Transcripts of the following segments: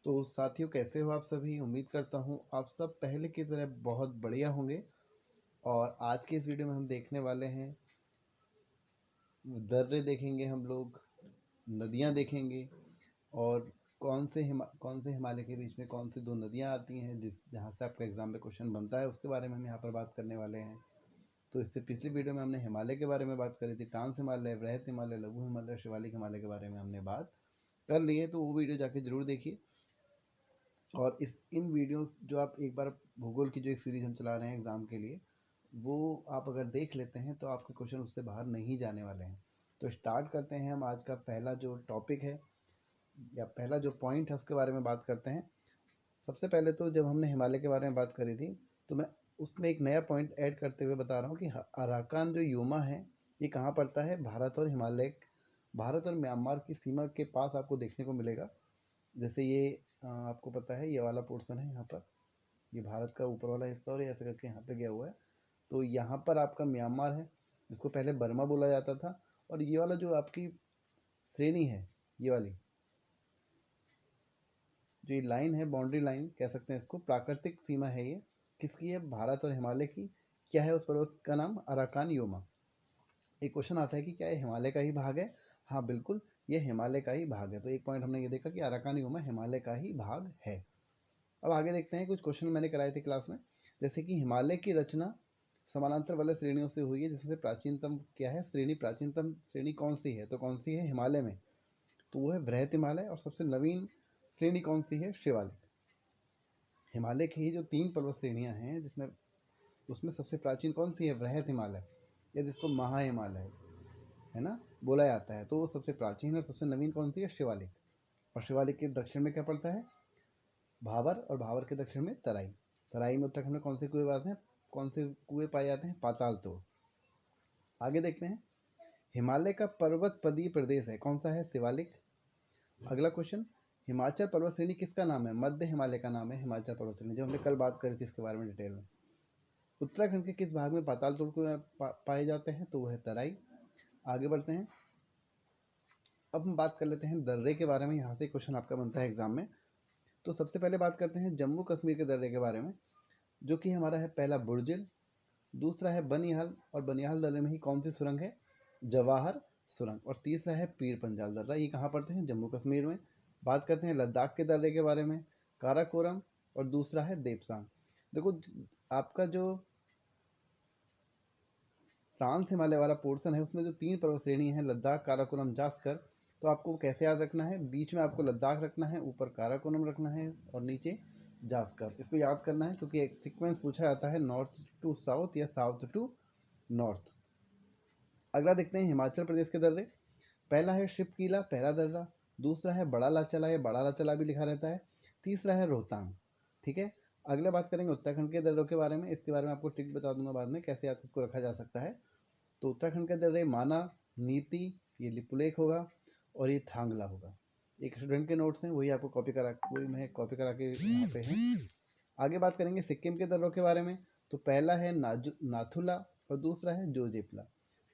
तो साथियों, कैसे हो आप सभी। उम्मीद करता हूँ आप सब पहले की तरह बहुत बढ़िया होंगे। और आज के इस वीडियो में हम देखने वाले हैं, दर्रे देखेंगे, हम लोग नदियाँ देखेंगे और कौन से हिमालय के बीच में कौन सी दो नदियाँ आती हैं जहाँ से आपका एग्जाम में क्वेश्चन बनता है, उसके बारे में हम यहाँ पर बात करने वाले हैं। तो इससे पिछली वीडियो में हमने हिमालय के बारे में बात करी थी। ट्रांस हिमालय, वृहत हिमालय, लघु हिमालय, शिवालिक हिमालय के बारे में हमने बात कर ली है, तो वो वीडियो जाके जरूर देखिए। और इन वीडियोस जो आप एक बार भूगोल की जो एक सीरीज हम चला रहे हैं एग्ज़ाम के लिए, वो आप अगर देख लेते हैं तो आपके क्वेश्चन उससे बाहर नहीं जाने वाले हैं। तो स्टार्ट करते हैं। हम आज का पहला जो टॉपिक है या पहला जो पॉइंट है उसके बारे में बात करते हैं। सबसे पहले तो जब हमने हिमालय के बारे में बात करी थी तो मैं उसमें एक नया पॉइंट ऐड करते हुए बता रहा हूँ कि अराकान जो यूमा है ये कहाँ पड़ता है। भारत और म्यांमार की सीमा के पास आपको देखने को मिलेगा। जैसे ये आपको पता है ये वाला पोर्शन है, यहाँ पर ये भारत का ऊपर वाला हिस्सा और ये ऐसे करके यहाँ पे गया हुआ है। तो यहाँ पर आपका म्यांमार है, जिसको पहले बर्मा बोला जाता था। और ये वाला जो आपकी श्रेणी है, ये वाली जो ये लाइन है, बाउंड्री लाइन कह सकते हैं इसको, प्राकृतिक सीमा है ये। किसकी है? भारत और हिमालय की। क्या है उस पर्वत का नाम? Arakan Yoma. एक क्वेश्चन आता है कि क्या ये हिमालय का ही भाग है? हाँ बिल्कुल, ये हिमालय का ही भाग है। तो एक पॉइंट हमने ये देखा कि अराकान योमा हिमालय का ही भाग है। अब आगे देखते हैं। कुछ क्वेश्चन मैंने कराए थे क्लास में, जैसे कि हिमालय की रचना समानांतर वाले श्रेणियों से हुई है, जिसमें से प्राचीनतम क्या है श्रेणी, प्राचीनतम श्रेणी कौन सी है? तो कौन सी है हिमालय में? तो वो है वृहत हिमालय। और सबसे नवीन श्रेणी कौन सी है? शिवालिक। हिमालय की ही जो 3 पर्वत श्रेणियां हैं जिसमें उसमें सबसे प्राचीन कौन सी है? वृहत हिमालय, या जिसको महा हिमालय है ना बोला जाता है। तो वो सबसे प्राचीन और सबसे नवीन कौन सी है? शिवालिक। और शिवालिक के दक्षिण में क्या पड़ता है? भावर। और भावर के दक्षिण में तराई। तराई में उत्तराखंड में कौन से कुएं पाते हैं? कौन से कुएं पाए जाते हैं? पाताल तोड़। आगे देखते हैं। हिमालय का पर्वत पदीय प्रदेश है, कौन सा है? शिवालिक। अगला क्वेश्चन, हिमाचल पर्वत श्रेणी किसका नाम है? मध्य हिमालय का नाम है हिमाचल पर्वत श्रेणी, जो हमने कल बात करी थी इसके बारे में डिटेल में। उत्तराखंड के किस भाग में पाताल तोड़ कुएं पाए जाते हैं? तो वह है तराई। आगे बढ़ते हैं। अब हम बात कर लेते हैं दर्रे के बारे में। यहाँ से क्वेश्चन आपका बनता है एग्जाम में। तो सबसे पहले बात करते हैं जम्मू कश्मीर के दर्रे के बारे में, जो कि हमारा है पहला बुर्जिल, दूसरा है बनिहाल। और बनिहाल दर्रे में ही कौन सी सुरंग है? जवाहर सुरंग। और तीसरा है पीर पंजाल दर्रा। ये कहाँ पड़ते हैं? जम्मू कश्मीर में। बात करते हैं लद्दाख के दर्रे के बारे में, काराकोरम। और दूसरा है देपसांग। देखो, आपका जो ट्रांस हिमालय वाला पोर्शन है उसमें जो 3 पर्वत श्रेणी है, लद्दाख, काराकोरम, जास्कर, तो आपको कैसे याद रखना है? बीच में आपको लद्दाख रखना है, ऊपर काराकोरम रखना है और नीचे जास्कर। इसको याद करना है क्योंकि एक सीक्वेंस पूछा जाता है, नॉर्थ टू साउथ या साउथ टू नॉर्थ। अगला देखते हैं हिमाचल प्रदेश के दर्रे। पहला है शिवकीला, पहला दर्रा। दूसरा है बड़ा लाचला, या बड़ा लाचला भी लिखा रहता है। तीसरा है रोहतांग। ठीक है। अगला बात करेंगे उत्तराखंड के दर्रों के बारे में। इसके बारे में आपको ट्रिक बता दूंगा बाद में कैसे याद इसको रखा जा सकता है। तो उत्तराखंड के दर्रे माना, नीति, ये लिपुलेख होगा और ये थांगला होगा। एक स्टूडेंट के नोट्स हैं, वही आपको वही मैं कॉपी करा के यहाँ पे हैं। आगे बात करेंगे सिक्किम के दर्रों के बारे में। तो पहला है नाथुला और दूसरा है जोजिप्ला।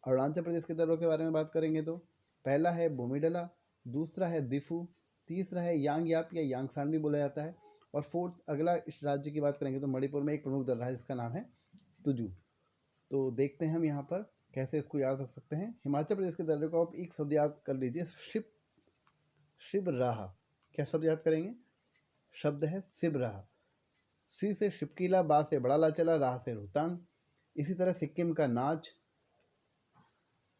अरुणाचल प्रदेश के दर्रों के बारे में बात करेंगे तो पहला है बोमीडला, दूसरा है दिफू, तीसरा है यांगयाप या यांगसान भी बोला जाता है। और फोर्थ, अगला इस राज्य की बात करेंगे तो मणिपुर में एक प्रमुख दर्रा है जिसका नाम है तुजू। तो देखते हैं हम यहाँ पर कैसे इसको याद रख सकते हैं। हिमाचल प्रदेश के दर्रे को आप एक शब्द याद कर लीजिए, शिवराह। क्या शब्द याद करेंगे? शब्द है शिवराह। सी से शिवकीला, बा से बड़ा लाचला, राह से रोहतांग। इसी तरह सिक्किम का नाच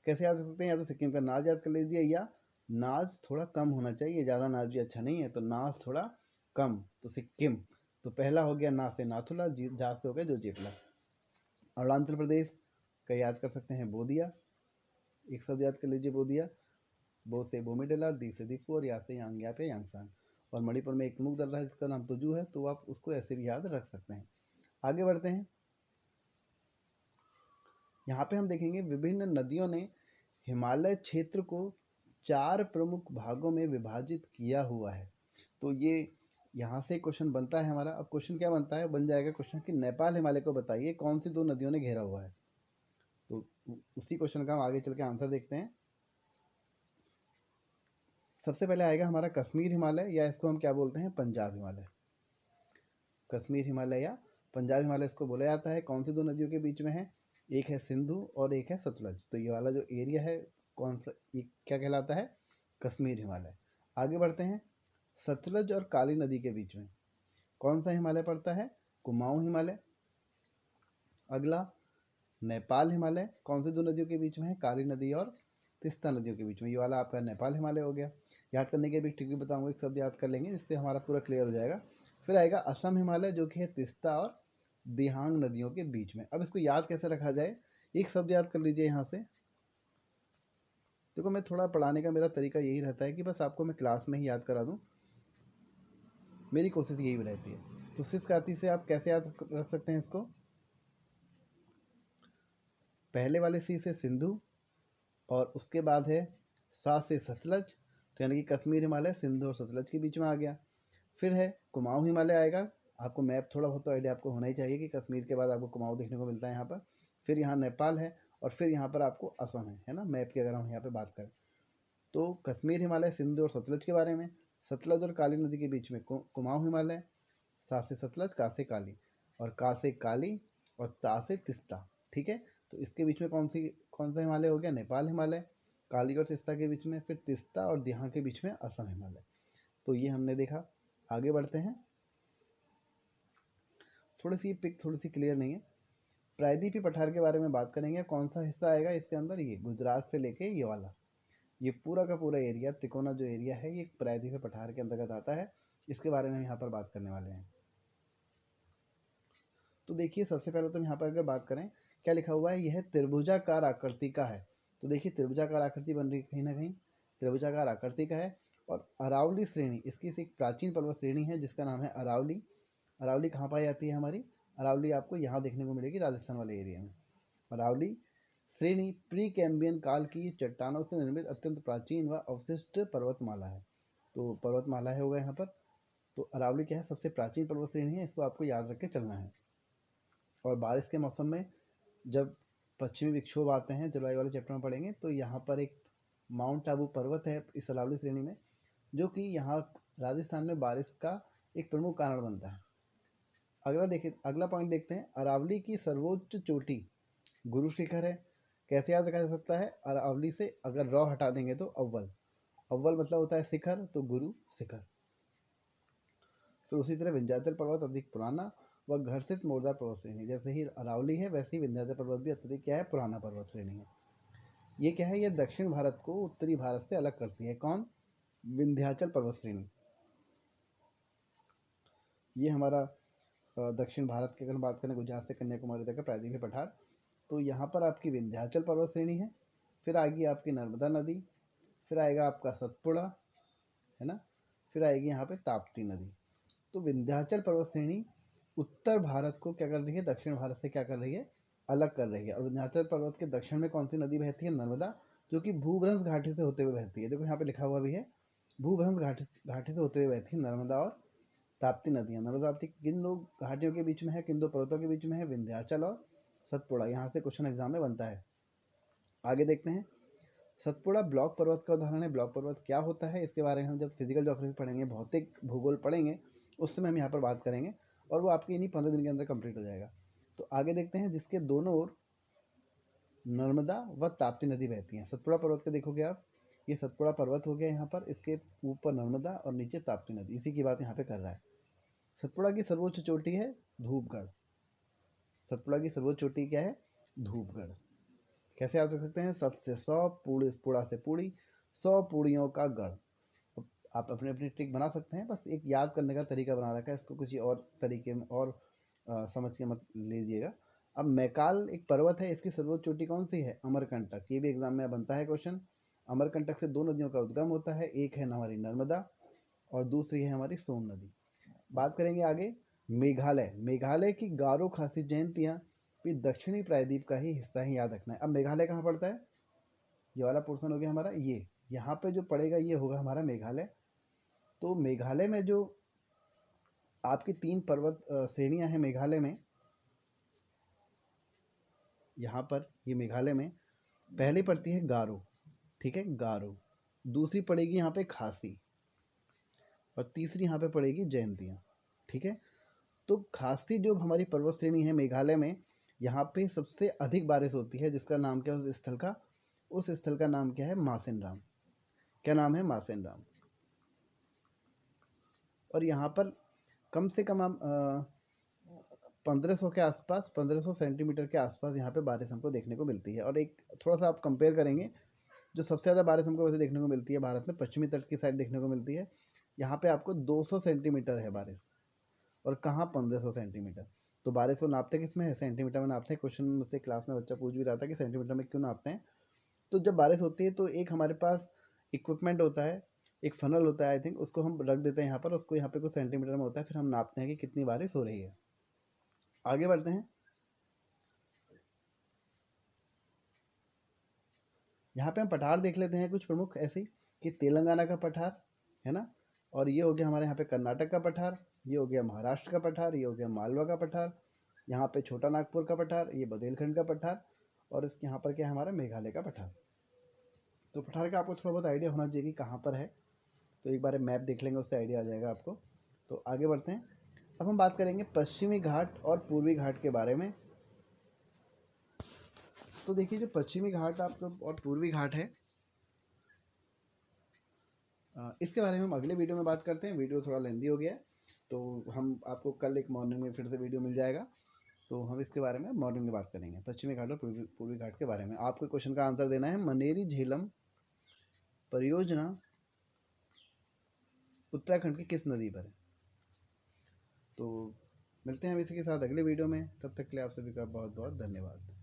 कैसे याद सकते हैं? या तो सिक्किम का नाच याद कर लीजिए, या नाच थोड़ा कम होना चाहिए, ज़्यादा नाच भी अच्छा नहीं है, तो नाच थोड़ा कम, तो सिक्किम। तो पहला हो गया ना से नाथुला, जा से हो गया जोजिप्ला। अरुणाचल प्रदेश का याद कर सकते हैं बोदिया, एक शब्द याद कर लीजिए बोदिया। बो से बोमीडला, दी से दिफू और या से यांगयाप या यांगसान। और मणिपुर में एक प्रमुख दर्रा है जिसका नाम तुजू है, तो आप उसको ऐसे भी याद रख सकते हैं। आगे बढ़ते हैं। यहाँ पे हम देखेंगे विभिन्न नदियों ने हिमालय क्षेत्र को 4 प्रमुख भागों में विभाजित किया हुआ है। तो ये यहाँ से क्वेश्चन बनता है हमारा। अब क्वेश्चन क्या बनता है? बन जाएगा क्वेश्चन कि नेपाल हिमालय को बताइए कौन सी 2 नदियों ने घेरा हुआ है। तो उसी क्वेश्चन का हम आगे चल के आंसर देखते हैं। सबसे पहले आएगा हमारा कश्मीर हिमालय, या इसको हम क्या बोलते हैं, पंजाब हिमालय। कश्मीर हिमालय या पंजाब हिमालय इसको बोला जाता है। कौन सी दो नदियों के बीच में है, एक है सिंधु और एक है सतलज। तो ये वाला जो एरिया है कौन सा, ये क्या कहलाता है, कश्मीर हिमालय। आगे बढ़ते हैं, सतलज और काली नदी के बीच में कौन सा हिमालय पड़ता है, कुमाऊं हिमालय। अगला नेपाल हिमालय, कौन सी दो नदियों के बीच में है, काली नदी और तिस्ता नदियों के बीच में, ये वाला आपका नेपाल हिमालय हो गया। याद करने के भी ट्रिक भी बताऊंगा, एक शब्द याद कर लेंगे जिससे हमारा पूरा क्लियर हो जाएगा। फिर आएगा असम हिमालय, जो कि है तिस्ता और दिहांग नदियों के बीच में। अब इसको याद कैसे रखा जाए, एक शब्द याद कर लीजिए यहाँ से। देखो मैं थोड़ा पढ़ाने का मेरा तरीका यही रहता है कि बस आपको मैं क्लास में ही याद करा दूँ, मेरी कोशिश यही रहती है। तो सिस कार्ती से आप कैसे याद रख सकते हैं इसको, पहले वाले सी से सिंधु और उसके बाद है सा से सतलज, तो यानी कि कश्मीर हिमालय सिंधु और सतलज के बीच में आ गया। फिर है कुमाऊं हिमालय आएगा, आपको मैप थोड़ा बहुत तो आइडिया आपको होना ही चाहिए कि कश्मीर के बाद आपको कुमाऊं देखने को मिलता है यहाँ पर। फिर यहाँ नेपाल है और फिर यहाँ पर आपको असम है ना, मैप की अगर हम यहाँ पे बात करें तो कश्मीर हिमालय सिंधु और सतलज के बारे में, सतलज और काली नदी के बीच में कुमाऊं हिमालय, सा से सतलज का से काली, और का से काली और ता से तिस्ता। ठीक है, तो इसके बीच में कौन सा हिमालय हो गया, नेपाल हिमालय। काली और तिस्ता के बीच में फिर तिस्ता और दिहां के बीच में असम हिमालय। तो ये हमने देखा। आगे बढ़ते हैं, थोड़ी सी पिक थोड़ी सी क्लियर नहीं है। प्रायद्वीपीय पठार के बारे में बात करेंगे, कौन सा हिस्सा आएगा इसके अंदर, ये गुजरात से लेके ये वाला, ये पूरा का पूरा एरिया, तिकोना जो एरिया है ये प्रायद्वीपीय पठार के अंतर्गत आता है। इसके बारे में हम यहाँ पर बात करने वाले हैं। तो देखिए सबसे पहले तो यहाँ पर अगर बात करें, क्या लिखा हुआ है, यह त्रिभुजाकार आकृति का है। तो देखिए त्रिभुजाकार आकृति बन रही है कहीं ना कहीं, त्रिभुजाकार आकृति का है। और अरावली श्रेणी, इसकी एक प्राचीन पर्वत श्रेणी है जिसका नाम है अरावली। अरावली कहाँ पाई जाती है हमारी, अरावली आपको यहाँ देखने को मिलेगी राजस्थान वाले एरिया में। अरावली श्रेणी प्री कैम्बियन काल की चट्टानों से निर्मित अत्यंत प्राचीन व अवशिष्ट पर्वतमाला है। तो पर्वतमाला है होगा यहाँ पर। तो अरावली क्या है, सबसे प्राचीन पर्वत श्रेणी है, इसको आपको याद रख के चलना है। और बारिश के मौसम में जब पश्चिमी विक्षोभ आते हैं, जलवायु वाले चैप्टर में पढ़ेंगे, तो यहाँ पर एक माउंट आबू पर्वत है इस अरावली श्रेणी में, जो कि यहाँ राजस्थान में बारिश का एक प्रमुख कारण बनता है। अगला पॉइंट देखते हैं, अरावली की सर्वोच्च चोटी गुरु शिखर है। कैसे याद रखा जा सकता है, अरावली से अगर रॉ हटा देंगे तो अव्वल, अव्वल मतलब होता है शिखर, तो गुरु शिखर। फिर उसी तरह विंध्याचल पर्वत अधिक पुराना व घर्षित मोरदार पर्वत श्रेणी, जैसे ही अरावली है वैसे ही विंध्याचल पर्वत भी अत्यधिक क्या है, पुराना पर्वत श्रेणी है। ये क्या है, ये दक्षिण भारत को उत्तरी भारत से अलग करती है। कौन, विंध्याचल पर्वत श्रेणी। ये हमारा दक्षिण भारत की अगर बात करें, गुजरात से कन्याकुमारी तक का प्रायद्वीपीय पठार, तो यहाँ पर आपकी विंध्याचल पर्वत श्रेणी है। फिर आएगी आपकी नर्मदा नदी, फिर आएगा आपका सतपुड़ा, है ना, फिर आएगी यहाँ पे ताप्ती नदी। तो विंध्याचल पर्वत श्रेणी उत्तर भारत को क्या कर रही है, दक्षिण भारत से क्या कर रही है, अलग कर रही है। और विंध्याचल पर्वत के दक्षिण में कौन सी नदी बहती है, नर्मदा, जो कि भूभ्रंश घाटी से होते हुए बहती है। देखो यहाँ पे लिखा हुआ भी है, भूभ्रंश घाटी से होते हुए बहती है नर्मदा और ताप्ती नदियाँ। नर्मदा ताप्ती किन दो घाटियों के बीच में है, किन दो पर्वतों के बीच में है, विंध्याचल और सतपुड़ा। यहाँ से क्वेश्चन एग्जाम में बनता है। आगे देखते हैं, सतपुड़ा ब्लॉक पर्वत का उदाहरण है। ब्लॉक पर्वत क्या होता है, इसके बारे में हम जब फिजिकल ज्योग्राफी पढ़ेंगे, भौतिक भूगोल पढ़ेंगे, उस समय हम यहाँ पर बात करेंगे, और वो आपके इन्हीं 15 दिन के अंदर कंप्लीट हो जाएगा। तो आगे देखते हैं, जिसके दोनों ओर नर्मदा व ताप्ती नदी बहती हैं। सतपुड़ा पर्वत के देखोगे आप, ये सतपुड़ा पर्वत हो गया यहाँ पर, इसके ऊपर नर्मदा और नीचे ताप्ती नदी, इसी की बात यहाँ पे कर रहा है। सतपुड़ा की सर्वोच्च चोटी है धूपगढ़। सतपुड़ा की सर्वोच्च चोटी क्या है, धूपगढ़। कैसे याद रख सकते हैं, सत से सौ, पुड़ा से पूड़ी, 100 पूड़ियों का गढ़। आप अपने अपनी ट्रिक बना सकते हैं, बस एक याद करने का तरीका बना रखा है, इसको किसी और तरीके में और समझ के मत लीजिएगा। अब मैकाल एक पर्वत है, इसकी सर्वोच्च चोटी कौन सी है, अमरकंटक। ये भी एग्जाम में बनता है क्वेश्चन। अमरकंटक से 2 नदियों का उद्गम होता है, एक है हमारी नर्मदा और दूसरी है हमारी सोन नदी। बात करेंगे आगे, मेघालय। मेघालय की गारो खासी जयंतियाँ भी दक्षिणी प्रायद्वीप का ही हिस्सा है, याद रखना है। अब मेघालय कहाँ पड़ता है, ये वाला पोर्शन हो गया हमारा, ये यहाँ पे जो पड़ेगा ये होगा हमारा मेघालय। तो मेघालय में जो आपकी 3 पर्वत श्रेणियाँ हैं मेघालय में, यहाँ पर ये मेघालय में पहले पड़ती है गारो, ठीक है, गारो। दूसरी पड़ेगी यहाँ पे खासी, और तीसरी यहाँ पे पड़ेगी जयंतियाँ। ठीक है, तो खासी जो हमारी पर्वत श्रेणी है मेघालय में, यहाँ पे सबसे अधिक बारिश होती है, जिसका नाम क्या है उस स्थल का? उस स्थल का नाम क्या है? मासिन राम। क्या नाम है? मासिन राम। और यहाँ पर कम से कम हम 1500 के आसपास, 1500 सेंटीमीटर के आसपास यहाँ पे बारिश हमको देखने को मिलती है। और एक थोड़ा सा आप कंपेयर करेंगे, जो सबसे ज़्यादा बारिश हमको वैसे देखने को मिलती है भारत में, पश्चिमी तट की साइड देखने को मिलती है। यहाँ पे आपको 200 सेंटीमीटर है बारिश, और कहाँ 1500 सेंटीमीटर। तो बारिश को नापते किस में है? सेंटीमीटर में नापते हैं। क्वेश्चन मुझसे क्लास में बच्चा पूछ भी रहा था कि सेंटीमीटर में क्यों नापते हैं। तो जब बारिश होती है तो एक हमारे पास इक्विपमेंट होता है, एक फनल होता है आई थिंक, उसको हम रख देते हैं यहाँ पर, उसको यहाँ पे कुछ सेंटीमीटर में होता है, फिर हम नापते हैं कि कितनी बारिश हो रही है। आगे बढ़ते हैं। यहाँ पे हम पठार देख लेते हैं कुछ प्रमुख ऐसे कि तेलंगाना का पठार है ना, और ये हो गया हमारे यहाँ पे कर्नाटक का पठार, ये हो गया महाराष्ट्र का पठार, ये हो गया मालवा का पठार, यहाँ पे छोटा नागपुर का पठार, ये बुंदेलखंड का पठार, और इसके यहाँ पर क्या है? हमारा मेघालय का पठार। तो पठार का आपको थोड़ा बहुत आइडिया होना चाहिए कि कहाँ पर है, तो एक बार मैप देख लेंगे, उससे आइडिया आ जाएगा आपको। तो आगे बढ़ते हैं। अब हम बात करेंगे पश्चिमी घाट और पूर्वी घाट के बारे में। तो देखिए, जो पश्चिमी घाट आपको और पूर्वी घाट है, इसके बारे में हम अगले वीडियो में बात करते हैं। वीडियो थोड़ा लेंदी हो गया है, तो हम आपको कल एक मॉर्निंग में फिर से वीडियो मिल जाएगा, तो हम इसके बारे में मॉर्निंग में बात करेंगे, पश्चिमी घाट और पूर्वी घाट के बारे में। आपको क्वेश्चन का आंसर देना है, मनेरी झेलम परियोजना उत्तराखंड की किस नदी पर है? तो मिलते हैं हम इसी के साथ अगले वीडियो में, तब तक के लिए आप सभी का बहुत बहुत धन्यवाद।